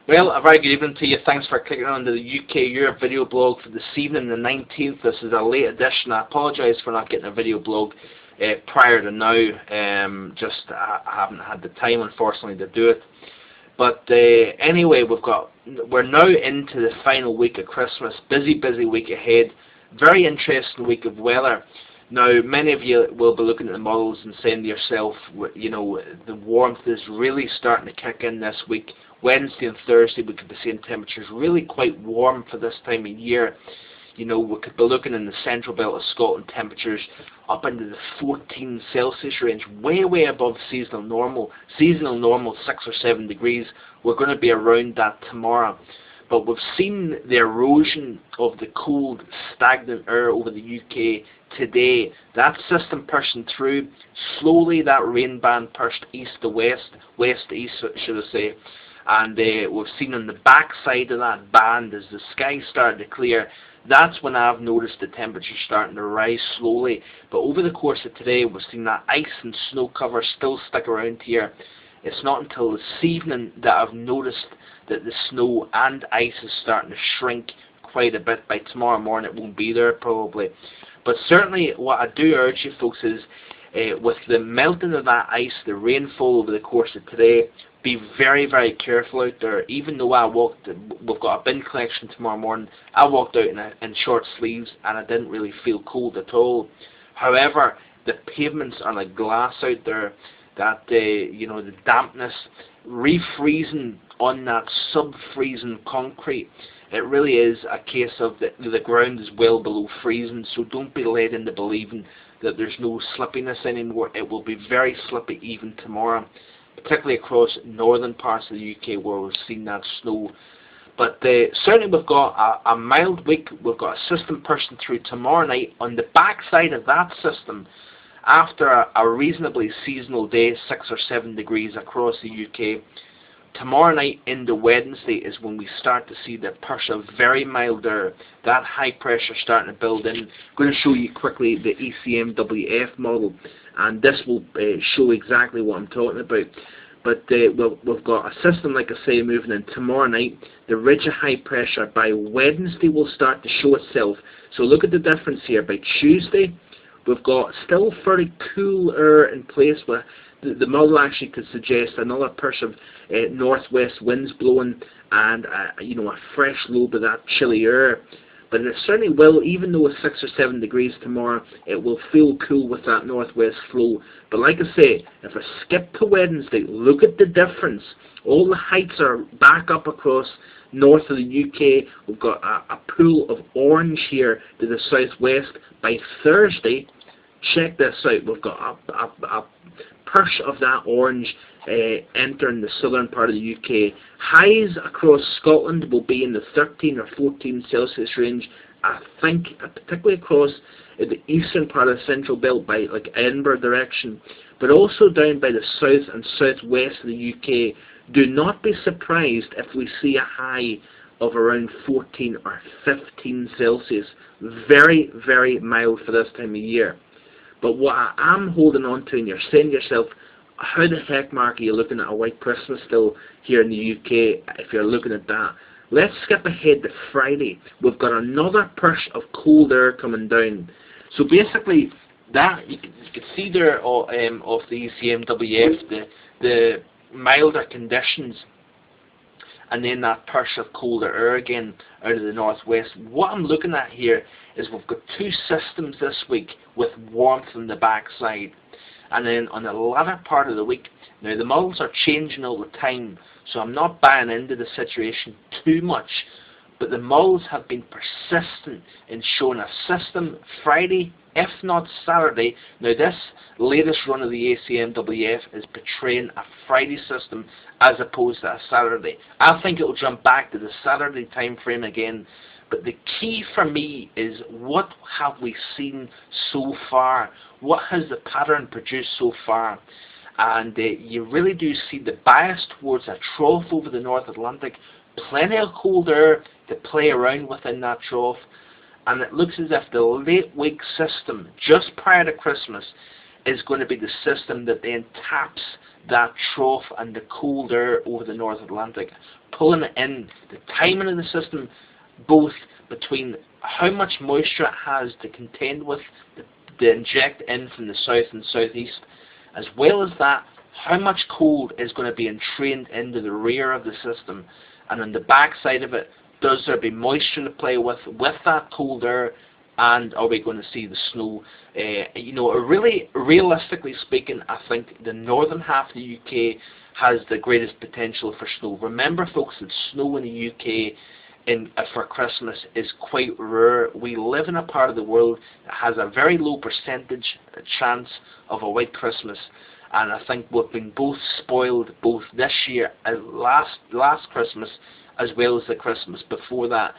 Well, a very good evening to you. Thanks for clicking on to the UK Europe video blog for this evening, the 19th. This is a late edition. I apologise for not getting a video blog prior to now. I haven't had the time, unfortunately, to do it. But anyway, we're now into the final week of Christmas. Busy week ahead. Very interesting week of weather. Now, many of you will be looking at the models and saying to yourself, you know, the warmth is really starting to kick in this week. Wednesday and Thursday we could be seeing temperatures really quite warm for this time of year. You know, we could be looking in the central belt of Scotland temperatures up into the 14 Celsius range, way above seasonal normal. Seasonal normal 6 or 7 degrees. We're going to be around that tomorrow. But we've seen the erosion of the cold, stagnant air over the UK today. That system pushing through. Slowly that rain band pushed east to west to east, should I say. And we've seen on the back side of that band, as the sky started to clear, that's when I've noticed the temperature starting to rise slowly. But over the course of today, we've seen that ice and snow cover still stick around here. It's not until this evening that I've noticed that the snow and ice is starting to shrink quite a bit. By tomorrow morning it won't be there probably. But certainly what I do urge you folks is, with the melting of that ice, the rainfall over the course of today, be very careful out there. Even though we've got a bin collection tomorrow morning, I walked out in short sleeves and I didn't really feel cold at all. However, the pavements are like glass out there. That you know, the dampness, refreezing on that sub-freezing concrete. It really is a case of the ground is well below freezing, so don't be led into believing that there's no slippiness anymore. It will be very slippy even tomorrow, particularly across northern parts of the UK where we've seen that snow. But certainly we've got a mild week. We've got a system pushing through tomorrow night. On the backside of that system, after a reasonably seasonal day, 6 or 7 degrees across the UK, tomorrow night into Wednesday is when we start to see the push of very mild air, that high pressure starting to build in. I'm going to show you quickly the ECMWF model, and this will show exactly what I'm talking about. But we've got a system, like I say, moving in tomorrow night. The ridge of high pressure by Wednesday will start to show itself. So look at the difference here. By Tuesday, we've got still fairly cool air in place. Where the model actually could suggest another push of northwest winds blowing and you know, a fresh lobe of that chilly air. But it certainly will, even though it's 6 or 7 degrees tomorrow, it will feel cool with that northwest flow. But like I say, if I skip to Wednesday, look at the difference. All the heights are back up across north of the UK. We've got a pool of orange here to the southwest. By Thursday, check this out, we've got a push of that orange entering the southern part of the UK. Highs across Scotland will be in the 13 or 14 Celsius range. I think particularly across the eastern part of the central belt by like Edinburgh direction, but also down by the south and southwest of the UK. Do not be surprised if we see a high of around 14 or 15 Celsius. Very mild for this time of year. But what I am holding on to, and you're saying to yourself, how the heck, Mark, are you looking at a white Christmas still here in the UK if you're looking at that? Let's skip ahead to Friday. We've got another push of cold air coming down. So basically, that you can see there of the ECMWF, the milder conditions, and then that push of colder air again out of the northwest. What I'm looking at here is we've got two systems this week with warmth on the backside. And then on the latter part of the week, now the models are changing all the time, so I'm not buying into the situation too much, but the models have been persistent in showing a system Friday, if not Saturday. Now this latest run of the ACMWF is portraying a Friday system as opposed to a Saturday. I think it will jump back to the Saturday time frame again. But the key for me is, what have we seen so far? What has the pattern produced so far? And you really do see the bias towards a trough over the North Atlantic. Plenty of cold air to play around within that trough. And it looks as if the late week system, just prior to Christmas, is going to be the system that then taps that trough and the cold air over the North Atlantic, pulling it in, the timing of the system, both between how much moisture it has to contend with, to inject in from the south and southeast, as well as that, how much cold is going to be entrained into the rear of the system, and on the back side of it, does there be moisture to play with that cold air, and are we going to see the snow? You know, really, realistically speaking, I think the northern half of the UK has the greatest potential for snow. Remember, folks, that snow in the UK for Christmas is quite rare. We live in a part of the world that has a very low percentage chance of a white Christmas, and I think we've been both spoiled both this year and last Christmas, as well as the Christmas before that.